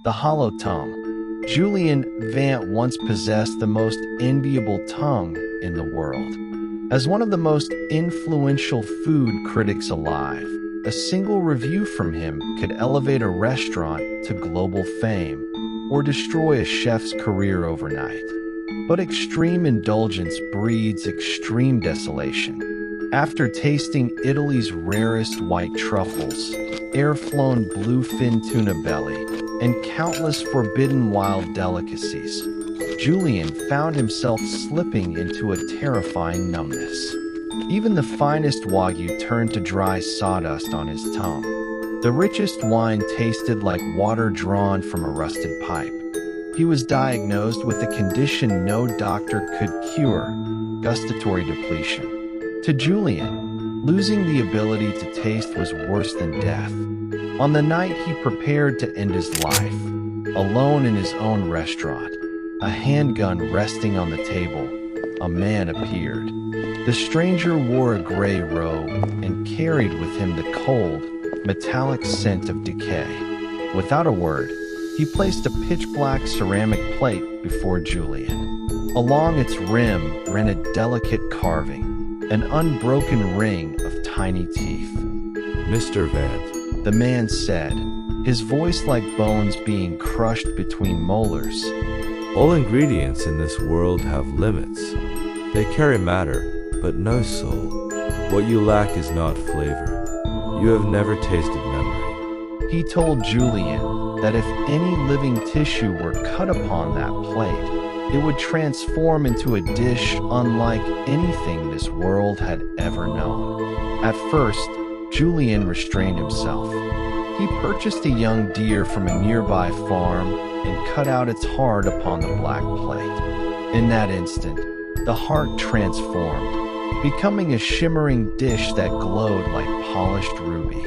The hollow tongue. Julian Vant once possessed the most enviable tongue in the world. As one of the most influential food critics alive, a single review from him could elevate a restaurant to global fame or destroy a chef's career overnight. But extreme indulgence breeds extreme desolation. After tasting Italy's rarest white truffles, air-flown bluefin tuna belly, and countless forbidden wild delicacies, Julian found himself slipping into a terrifying numbness. Even the finest wagyu turned to dry sawdust on his tongue. The richest wine tasted like water drawn from a rusted pipe. He was diagnosed with a condition no doctor could cure: gustatory depletion. To Julian, losing the ability to taste was worse than death. On the night he prepared to end his life, alone in his own restaurant, a handgun resting on the table, a man appeared. The stranger wore a gray robe and carried with him the cold, metallic scent of decay. Without a word, he placed a pitch-black ceramic plate before Julian. Along its rim ran a delicate carving, an unbroken ring of tiny teeth. Mr. Vant, the man said, his voice like bones being crushed between molars. All ingredients in this world have limits. They carry matter, but no soul. What you lack is not flavor. You have never tasted memory. He told Julian that if any living tissue were cut upon that plate, it would transform into a dish unlike anything this world had ever known. At first, Julian restrained himself. He purchased a young deer from a nearby farm and cut out its heart upon the black plate. In that instant, the heart transformed, becoming a shimmering dish that glowed like polished ruby.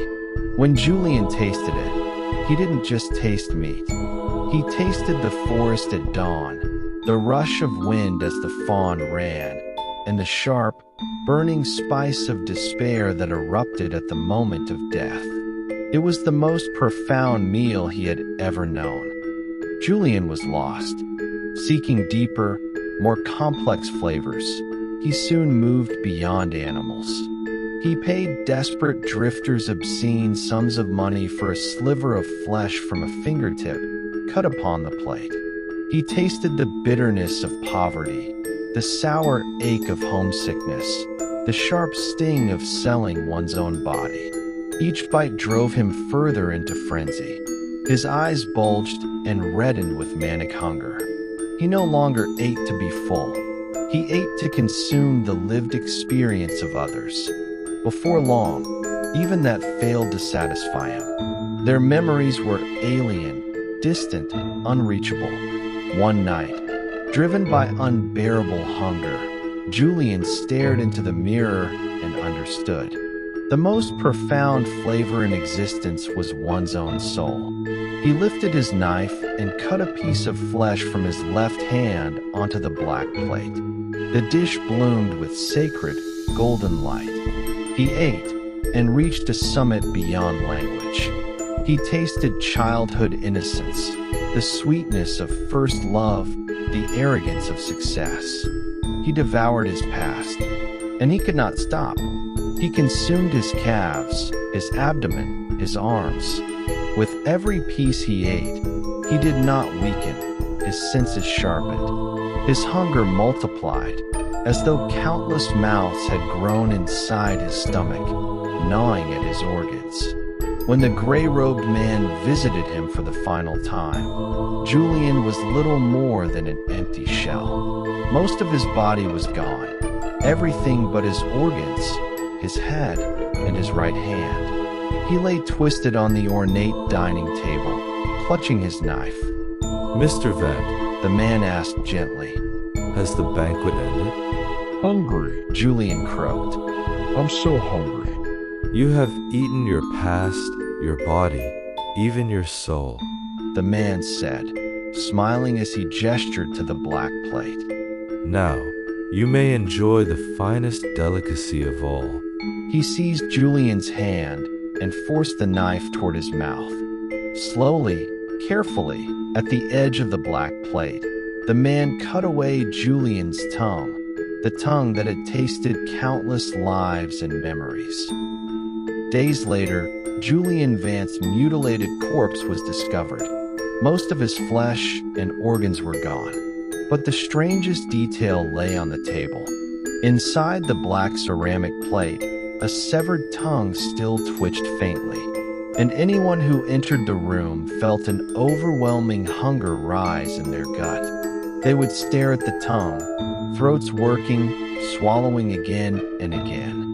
When Julian tasted it, he didn't just taste meat. He tasted the forest at dawn, the rush of wind as the fawn ran, and the sharp, burning spice of despair that erupted at the moment of death. It was the most profound meal he had ever known. Julian was lost. Seeking deeper, more complex flavors, he soon moved beyond animals. He paid desperate drifters obscene sums of money for a sliver of flesh from a fingertip cut upon the plate. He tasted the bitterness of poverty, the sour ache of homesickness, the sharp sting of selling one's own body. Each bite drove him further into frenzy. His eyes bulged and reddened with manic hunger. He no longer ate to be full. He ate to consume the lived experience of others. Before long, even that failed to satisfy him. Their memories were alien, distant, unreachable. One night, driven by unbearable hunger, Julian stared into the mirror and understood. The most profound flavor in existence was one's own soul. He lifted his knife and cut a piece of flesh from his left hand onto the black plate. The dish bloomed with sacred, golden light. He ate and reached a summit beyond language. He tasted childhood innocence, the sweetness of first love, the arrogance of success. He devoured his past, and he could not stop. He consumed his calves, his abdomen, his arms. With every piece he ate, he did not weaken. His senses sharpened. His hunger multiplied, as though countless mouths had grown inside his stomach, gnawing at his organs. When the gray-robed man visited him for the final time, Julian was little more than an empty shell. Most of his body was gone, everything but his organs, his head, and his right hand. He lay twisted on the ornate dining table, clutching his knife. Mr. Vant, the man asked gently. Has the banquet ended? Hungry, Julian croaked. I'm so hungry. You have eaten your past, your body, even your soul, the man said, smiling as he gestured to the black plate. Now, you may enjoy the finest delicacy of all. He seized Julian's hand and forced the knife toward his mouth. Slowly, Carefully, at the edge of the black plate, the man cut away Julian's tongue, the tongue that had tasted countless lives and memories. Days later, Julian Vance's mutilated corpse was discovered. Most of his flesh and organs were gone, but the strangest detail lay on the table. Inside the black ceramic plate, a severed tongue still twitched faintly, and anyone who entered the room felt an overwhelming hunger rise in their gut. They would stare at the tongue, throats working, swallowing again and again.